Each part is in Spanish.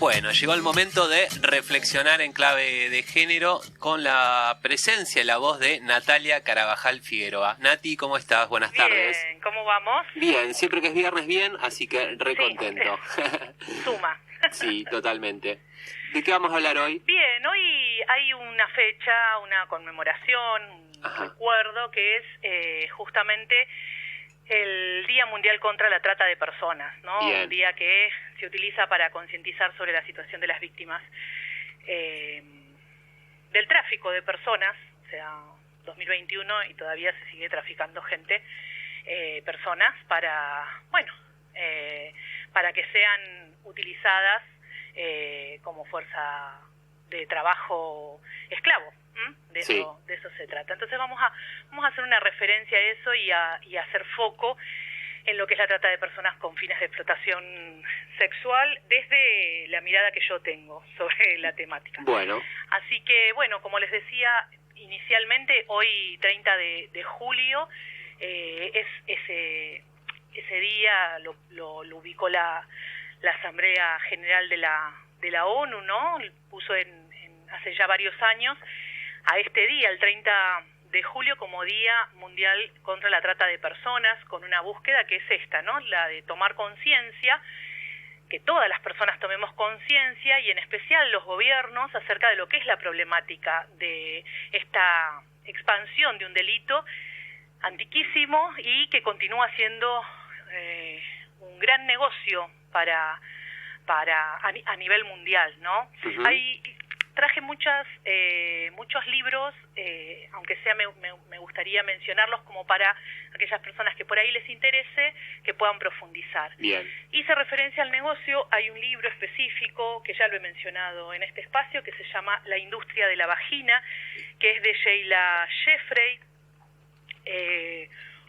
Bueno, llegó el momento de reflexionar en clave de género con la presencia y la voz de Natalia Carabajal Figueroa. Nati, ¿cómo estás? Buenas tardes. Bien, ¿cómo vamos? Bien, siempre que es viernes bien, así que re contento. Suma. Sí, totalmente. ¿De qué vamos a hablar hoy? Bien, hoy hay una fecha, una conmemoración, un recuerdo que es justamente el Día Mundial contra la Trata de Personas, ¿no? Bien. Un día que se utiliza para concientizar sobre la situación de las víctimas del tráfico de personas, o sea, 2021 y todavía se sigue traficando gente, personas para que sean utilizadas como fuerza de trabajo esclavo. De eso se trata. Entonces vamos a hacer una referencia a eso y a hacer foco en lo que es la trata de personas con fines de explotación sexual desde la mirada que yo tengo sobre la temática. Bueno. Así que, bueno, como les decía inicialmente, hoy 30 de julio es ese día lo ubicó la Asamblea General de la ONU, ¿no? Puso hace ya varios años a este día, el 30 de julio, como Día Mundial contra la Trata de Personas, con una búsqueda que es esta, ¿no? La de tomar conciencia, que todas las personas tomemos conciencia, y en especial los gobiernos, acerca de lo que es la problemática de esta expansión de un delito antiquísimo y que continúa siendo un gran negocio a nivel mundial, ¿no? Traje muchos libros, aunque sea me gustaría mencionarlos como para aquellas personas que por ahí les interese, que puedan profundizar. Bien. Hice referencia al negocio, hay un libro específico, que ya lo he mencionado en este espacio, que se llama La industria de la vagina, que es de Sheila Jeffrey,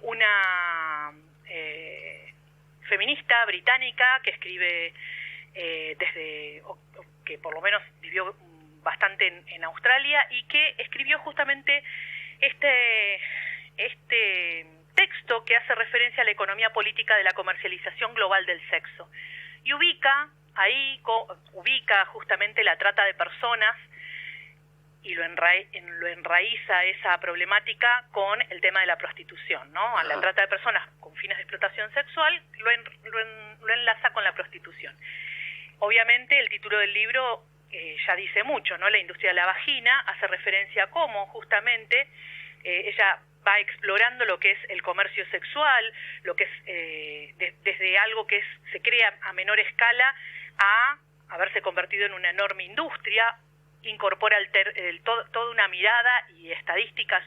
una feminista británica que escribe que por lo menos vivió bastante en Australia, y que escribió justamente este texto que hace referencia a la economía política de la comercialización global del sexo, y ubica justamente la trata de personas y lo enraiza esa problemática con el tema de la prostitución, ¿no? A la trata de personas con fines de explotación sexual lo enlaza con la prostitución. Obviamente el título del libro ya dice mucho, ¿no? La industria de la vagina hace referencia a cómo justamente ella va explorando lo que es el comercio sexual, lo que es desde algo que se crea a menor escala a haberse convertido en una enorme industria. Incorpora toda una mirada y estadísticas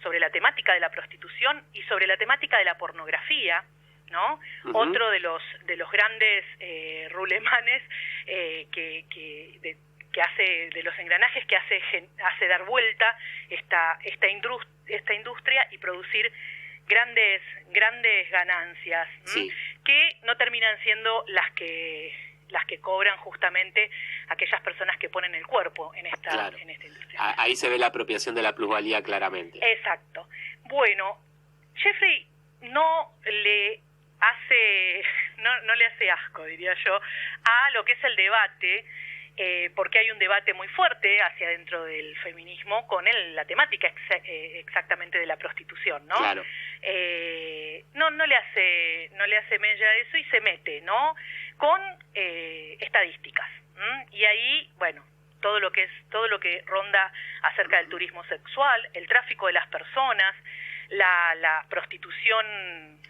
sobre la temática de la prostitución y sobre la temática de la pornografía, ¿no? Otro de los grandes rulemanes que hace, de los engranajes que hace dar vuelta esta industria y producir grandes ganancias, que no terminan siendo las que cobran justamente aquellas personas que ponen el cuerpo en esta industria. Ahí se ve la apropiación de la plusvalía claramente. Exacto. Bueno, Jeffrey no le hace asco, diría yo, a lo que es el debate, porque hay un debate muy fuerte hacia dentro del feminismo con la temática exactamente de la prostitución, ¿no? Claro. No le hace mella a eso y se mete, ¿no? Con estadísticas. Y ahí, bueno, todo lo que ronda acerca del turismo sexual, el tráfico de las personas, la prostitución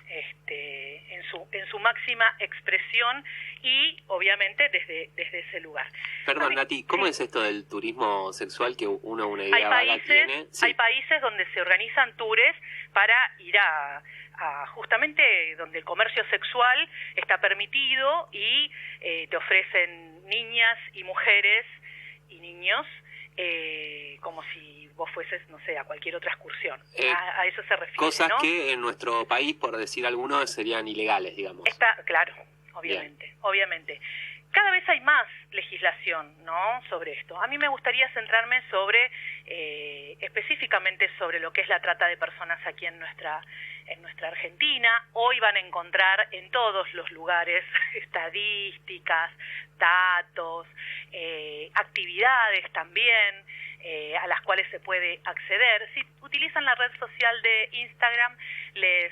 en su máxima expresión, y obviamente desde ese lugar. Perdón, Nati, ¿cómo es esto del turismo sexual, que uno una idea vaga tiene? Hay países donde se organizan tours para ir a justamente donde el comercio sexual está permitido, y te ofrecen niñas y mujeres y niños como si vos fueses, no sé, a cualquier otra excursión. A eso se refiere, cosas, ¿no? Que en nuestro país, por decir algunos, serían ilegales, digamos. Claro, obviamente. Cada vez hay más legislación, ¿no?, sobre esto. A mí me gustaría centrarme específicamente sobre lo que es la trata de personas aquí en nuestra en nuestra Argentina. Hoy van a encontrar en todos los lugares estadísticas, datos, actividades también a las cuales se puede acceder. Si utilizan la red social de Instagram, les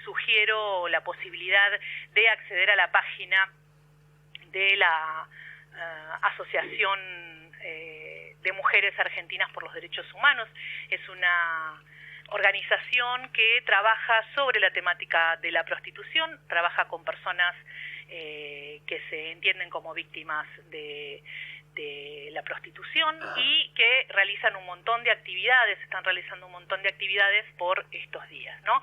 sugiero la posibilidad de acceder a la página de la Asociación de Mujeres Argentinas por los Derechos Humanos. Es una organización que trabaja sobre la temática de la prostitución, trabaja con personas que se entienden como víctimas de la prostitución y que realizan un montón de actividades, están realizando un montón de actividades por estos días, ¿no?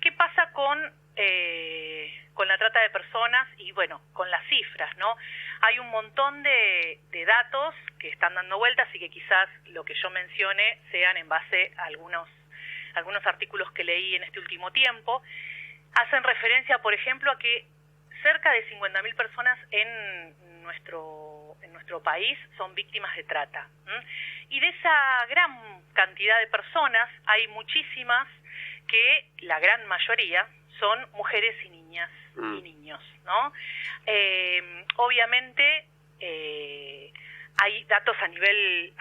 ¿Qué pasa con la trata de personas y, bueno, con las cifras, ¿no? Hay un montón de datos que están dando vueltas y que quizás lo que yo mencione sean en base a algunos artículos que leí en este último tiempo. Hacen referencia, por ejemplo, a que cerca de 50.000 personas en nuestro país son víctimas de trata. Y de esa gran cantidad de personas hay muchísimas que, la gran mayoría, son mujeres y niñas y niños, ¿no? Obviamente hay datos a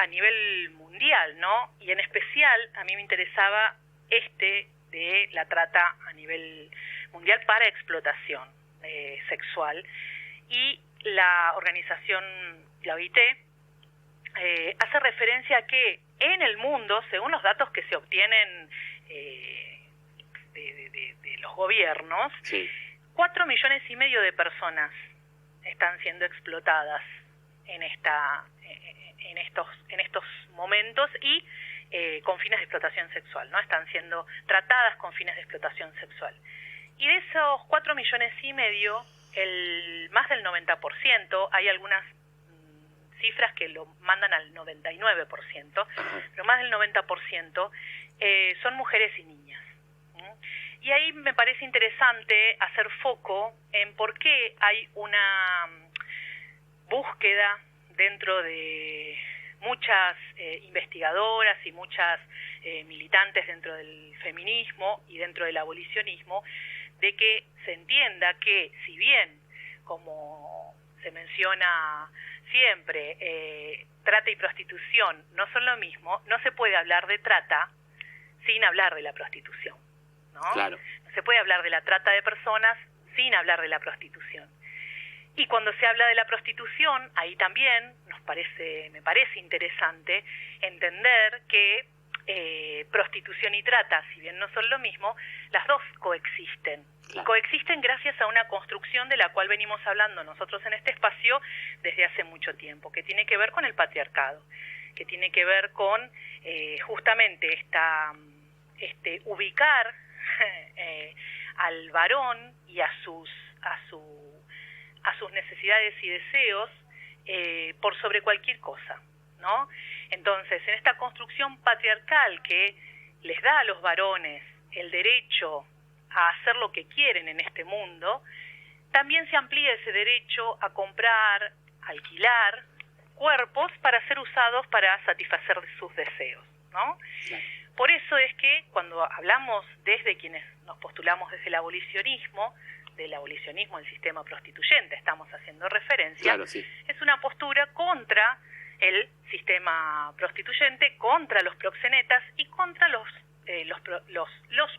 nivel mundial, ¿no? Y en especial a mí me interesaba de la trata a nivel mundial para explotación sexual, y la organización, la OIT, hace referencia a que en el mundo, según los datos que se obtienen de los gobiernos, sí, 4,5 millones de personas están siendo explotadas en estos momentos y con fines de explotación sexual, ¿no? Están siendo tratadas con fines de explotación sexual. Y de esos 4,5 millones, más del 90%, hay algunas cifras que lo mandan al 99%, pero más del 90% son mujeres y niñas. Y ahí me parece interesante hacer foco en por qué hay una búsqueda dentro de muchas investigadoras y muchas militantes dentro del feminismo y dentro del abolicionismo, de que se entienda que, si bien, como se menciona siempre, trata y prostitución no son lo mismo, no se puede hablar de trata sin hablar de la prostitución, ¿no? Claro. No se puede hablar de la trata de personas sin hablar de la prostitución. Y cuando se habla de la prostitución, ahí también me parece interesante entender que prostitución y trata, si bien no son lo mismo, las dos coexisten. Claro. Y coexisten gracias a una construcción de la cual venimos hablando nosotros en este espacio desde hace mucho tiempo, que tiene que ver con el patriarcado, que tiene que ver con justamente ubicar al varón y a sus necesidades y deseos por sobre cualquier cosa, ¿no? Entonces, en esta construcción patriarcal que les da a los varones el derecho a hacer lo que quieren en este mundo, también se amplía ese derecho a comprar, alquilar cuerpos para ser usados para satisfacer sus deseos, ¿no? Sí. Por eso es que cuando hablamos desde quienes nos postulamos desde el abolicionismo, del abolicionismo del sistema prostituyente, estamos haciendo referencia, claro, sí, es una postura contra el sistema prostituyente, contra los proxenetas y contra los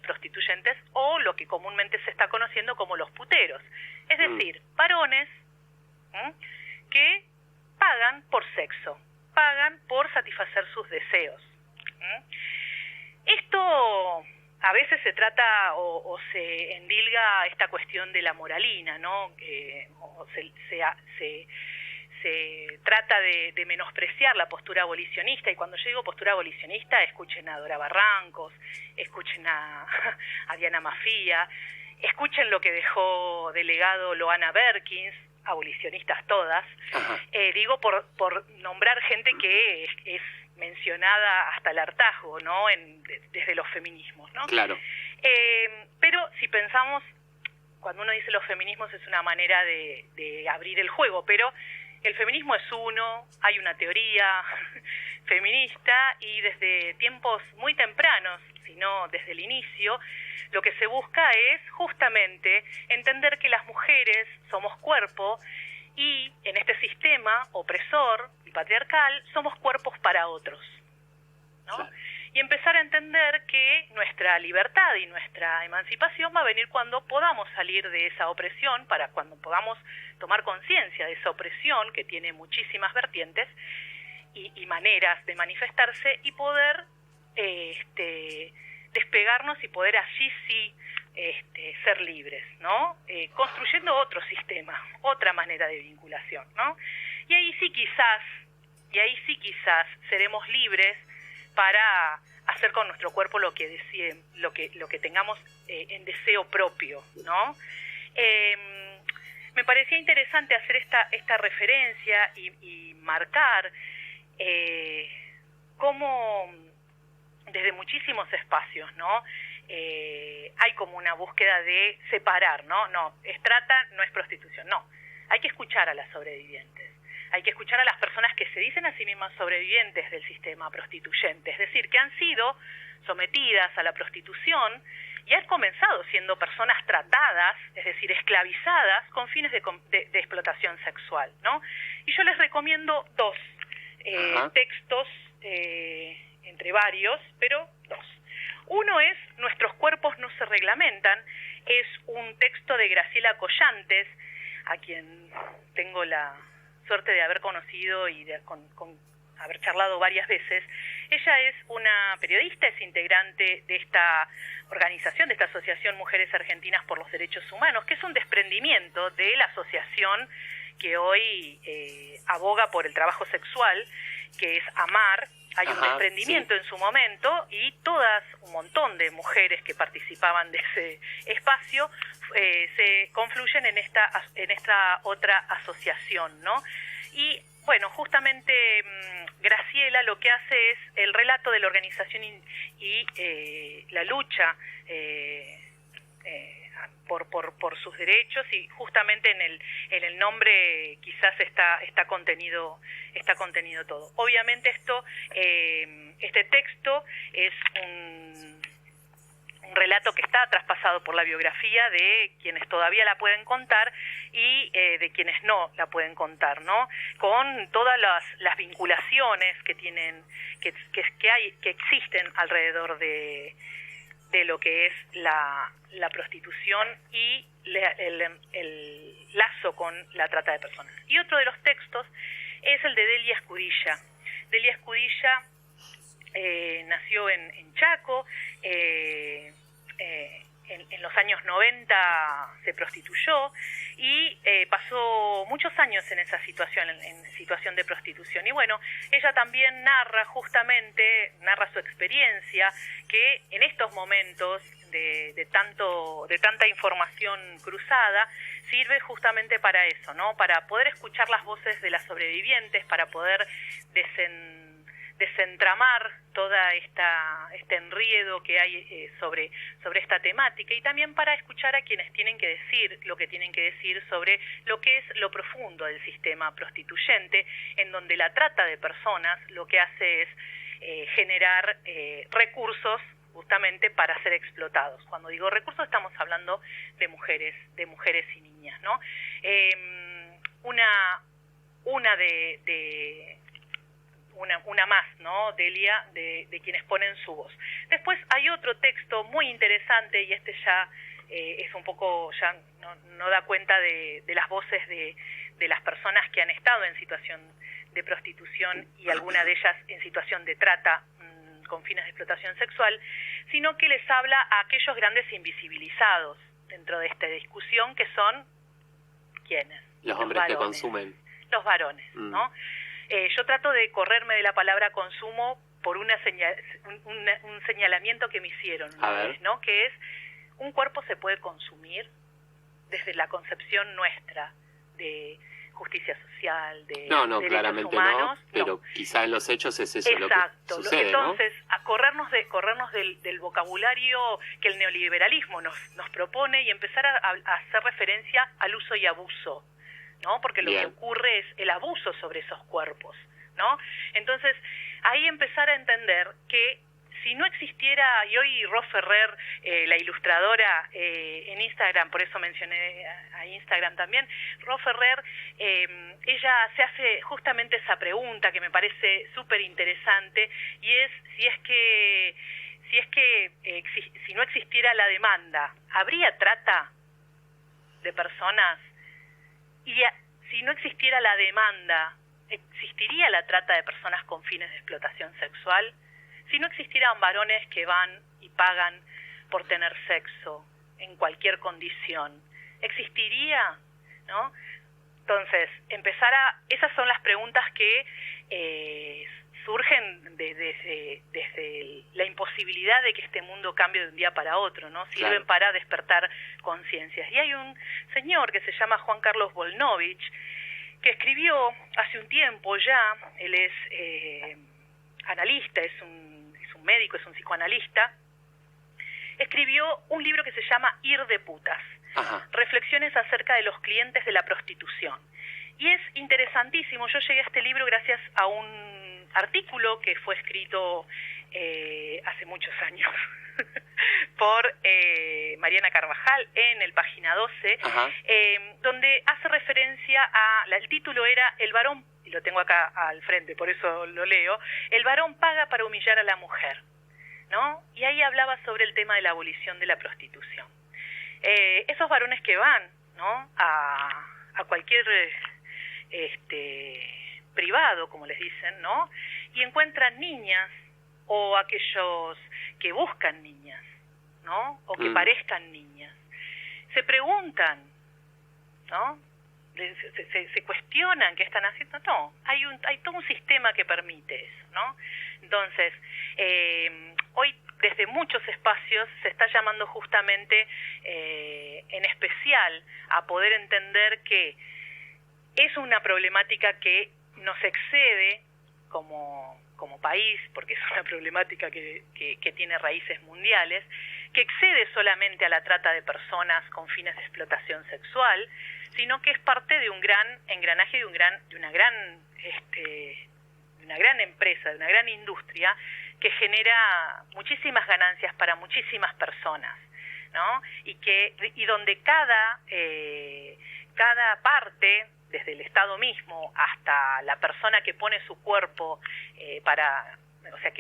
prostituyentes, o lo que comúnmente se está conociendo como los puteros, es decir, varones que pagan por sexo, pagan por satisfacer sus deseos. Esto a veces se trata o se endilga esta cuestión de la moralina, ¿no? O se trata de menospreciar la postura abolicionista, y cuando yo digo postura abolicionista, escuchen a Dora Barrancos, escuchen a Diana Mafia, escuchen lo que dejó de legado Loana Berkins, abolicionistas todas, digo por nombrar gente que es mencionada hasta el hartazgo, ¿no? Desde los feminismos, ¿no? Claro. Pero si pensamos, cuando uno dice los feminismos es una manera de abrir el juego, pero el feminismo es uno, hay una teoría feminista, y desde tiempos muy tempranos sino desde el inicio, lo que se busca es justamente entender que las mujeres somos cuerpo y en este sistema opresor y patriarcal somos cuerpos para otros, ¿no? Sí. Y empezar a entender que nuestra libertad y nuestra emancipación va a venir cuando podamos salir de esa opresión, para cuando podamos tomar conciencia de esa opresión que tiene muchísimas vertientes y maneras de manifestarse, y poder despegarnos y poder allí sí ser libres, ¿no? Construyendo otro sistema, otra manera de vinculación, ¿no? Y ahí sí quizás seremos libres para hacer con nuestro cuerpo lo que tengamos en deseo propio, ¿no? Me parecía interesante hacer esta referencia y marcar cómo desde muchísimos espacios, ¿no? Hay como una búsqueda de separar, ¿no? No, es trata, no es prostitución, no. Hay que escuchar a las sobrevivientes. Hay que escuchar a las personas que se dicen a sí mismas sobrevivientes del sistema prostituyente, es decir, que han sido sometidas a la prostitución y han comenzado siendo personas tratadas, es decir, esclavizadas con fines de explotación sexual, ¿no? Y yo les recomiendo dos textos, entre varios, pero dos. Uno es Nuestros cuerpos no se reglamentan, es un texto de Graciela Collantes, a quien tengo la suerte de haber conocido y con haber charlado varias veces. Ella es una periodista, es integrante de esta organización, de esta Asociación Mujeres Argentinas por los Derechos Humanos, que es un desprendimiento de la asociación que hoy aboga por el trabajo sexual, que es AMAR. Hay un desprendimiento en su momento, y un montón de mujeres que participaban de ese espacio se confluyen en esta otra asociación, ¿no? Y bueno, justamente Graciela lo que hace es el relato de la organización y la lucha por sus derechos, y justamente en el nombre quizás está contenido todo. Obviamente este texto es un relato que está traspasado por la biografía de quienes todavía la pueden contar y de quienes no la pueden contar, ¿no? Con todas las vinculaciones que existen alrededor de lo que es la prostitución y el lazo con la trata de personas. Y otro de los textos es el de Delia Escudilla. Delia Escudilla nació en Chaco, en los años 90 se prostituyó y pasó muchos años en esa situación, en situación de prostitución. Y bueno, ella también narra su experiencia, que en estos momentos de tanta información cruzada sirve justamente para eso, ¿no? Para poder escuchar las voces de las sobrevivientes, para poder desentramar toda este enredo que hay sobre esta temática, y también para escuchar a quienes tienen que decir lo que tienen que decir sobre lo que es lo profundo del sistema prostituyente, en donde la trata de personas lo que hace es generar recursos justamente para ser explotados. Cuando digo recursos estamos hablando de mujeres y niñas, ¿no? Una más, ¿no? Delia, de quienes ponen su voz. Después hay otro texto muy interesante, y este ya es un poco, ya no da cuenta de las voces de las personas que han estado en situación de prostitución, y alguna de ellas en situación de trata con fines de explotación sexual, sino que les habla a aquellos grandes invisibilizados dentro de esta discusión, que son ¿quiénes? Los hombres varones, que consumen. Los varones, ¿no? Yo trato de correrme de la palabra consumo por un señalamiento que me hicieron una vez, ¿no? Que es, un cuerpo se puede consumir desde la concepción nuestra de justicia social, de derechos claramente humanos. No, pero quizá en los hechos es eso. Exacto. Lo que sucede, entonces, ¿no? A corrernos del vocabulario que el neoliberalismo nos propone, y empezar a hacer referencia al uso y abuso, ¿no? Porque lo que ocurre es el abuso sobre esos cuerpos, ¿no? Entonces, ahí empezar a entender que si no existiera, y hoy Ros Ferrer, la ilustradora, en Instagram, por eso mencioné a Instagram también, Ros Ferrer, ella se hace justamente esa pregunta que me parece súper interesante, y es si no existiera la demanda, ¿habría trata de personas? Y si no existiera la demanda, ¿existiría la trata de personas con fines de explotación sexual? Si no existieran varones que van y pagan por tener sexo en cualquier condición, ¿existiría? ¿No? Entonces, esas son las preguntas que surgen desde la imposibilidad de que este mundo cambie de un día para otro, ¿no? Sirven Claro. para despertar conciencias. Y hay un señor que se llama Juan Carlos Volnovich, que escribió hace un tiempo ya, él es analista, es un médico, es un psicoanalista, escribió un libro que se llama Ir de putas, Ajá. reflexiones acerca de los clientes de la prostitución. Y es interesantísimo, yo llegué a este libro gracias a un artículo que fue escrito hace muchos años por Mariana Carvajal en el Página 12, donde hace referencia el título era El varón, y lo tengo acá al frente, por eso lo leo, el varón paga para humillar a la mujer, ¿no? Y ahí hablaba sobre el tema de la abolición de la prostitución. Esos varones que van, ¿no?, a cualquier privado, como les dicen, ¿no?, y encuentran niñas, o aquellos que buscan niñas, ¿no?, o que parezcan niñas, se preguntan, ¿no?, se cuestionan qué están haciendo. No, hay todo un sistema que permite eso, ¿no? Entonces, hoy desde muchos espacios se está llamando justamente en especial a poder entender que es una problemática que nos excede como país, porque es una problemática que tiene raíces mundiales, que excede solamente a la trata de personas con fines de explotación sexual, sino que es parte de un gran engranaje, de una gran empresa, de una gran industria que genera muchísimas ganancias para muchísimas personas, ¿no? Y donde cada parte, desde el Estado mismo hasta la persona que pone su cuerpo o sea,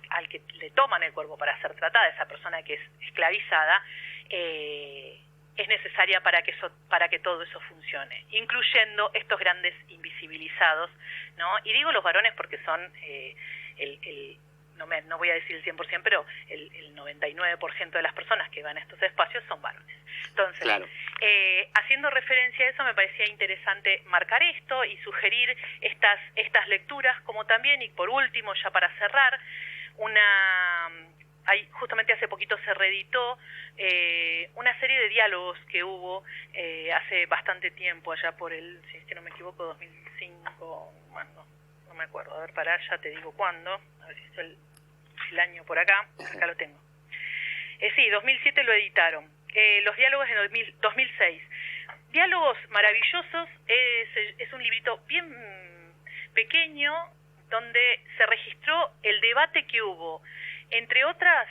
al que le toman el cuerpo para ser tratada, esa persona que es esclavizada, es necesaria para que todo eso funcione, incluyendo estos grandes invisibilizados, ¿no? Y digo los varones porque son no voy a decir el 100%, pero el 99% de las personas que van a estos espacios son varones. Entonces, claro, haciendo referencia a eso, me parecía interesante marcar esto y sugerir estas lecturas, como también, y por último, ya para cerrar, justamente hace poquito se reeditó una serie de diálogos que hubo hace bastante tiempo, allá por si no me equivoco, 2005, bueno, no me acuerdo, a ver, ya te digo cuándo, a ver si es el año por acá lo tengo. Sí, 2007 lo editaron, los diálogos en 2006. Diálogos maravillosos, es un librito bien pequeño, donde se registró el debate que hubo, entre otras,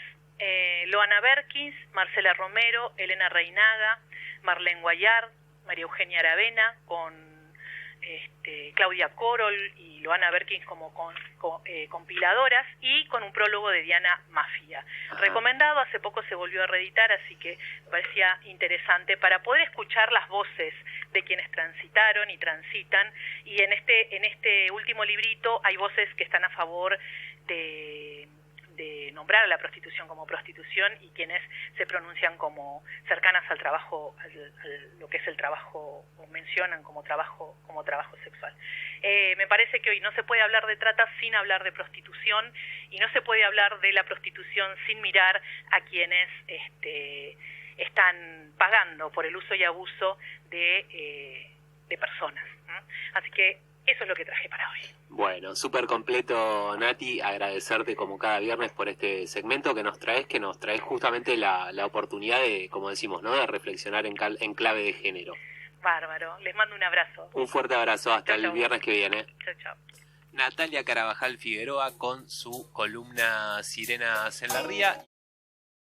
Loana Berkins, Marcela Romero, Elena Reinaga, Marlene Guayar, María Eugenia Aravena, con Claudia Corol y Loana Berkins como compiladoras, y con un prólogo de Diana Mafia. Recomendado, hace poco se volvió a reeditar, así que me parecía interesante para poder escuchar las voces de quienes transitaron y transitan, y en este último librito hay voces que están a favor de nombrar a la prostitución como prostitución, y quienes se pronuncian como cercanas al trabajo, lo que es el trabajo, o mencionan como trabajo sexual. Me parece que hoy no se puede hablar de trata sin hablar de prostitución, y no se puede hablar de la prostitución sin mirar a quienes están pagando por el uso y abuso de personas, ¿no? Así que eso es lo que traje para hoy. Bueno, súper completo, Nati. Agradecerte como cada viernes por este segmento que nos traes justamente la oportunidad de, como decimos, ¿no?, de reflexionar en clave de género. Bárbaro. Les mando un abrazo. Un fuerte abrazo. Hasta el viernes que viene. Chao, chao. Natalia Carabajal Figueroa con su columna Sirenas en la Ría.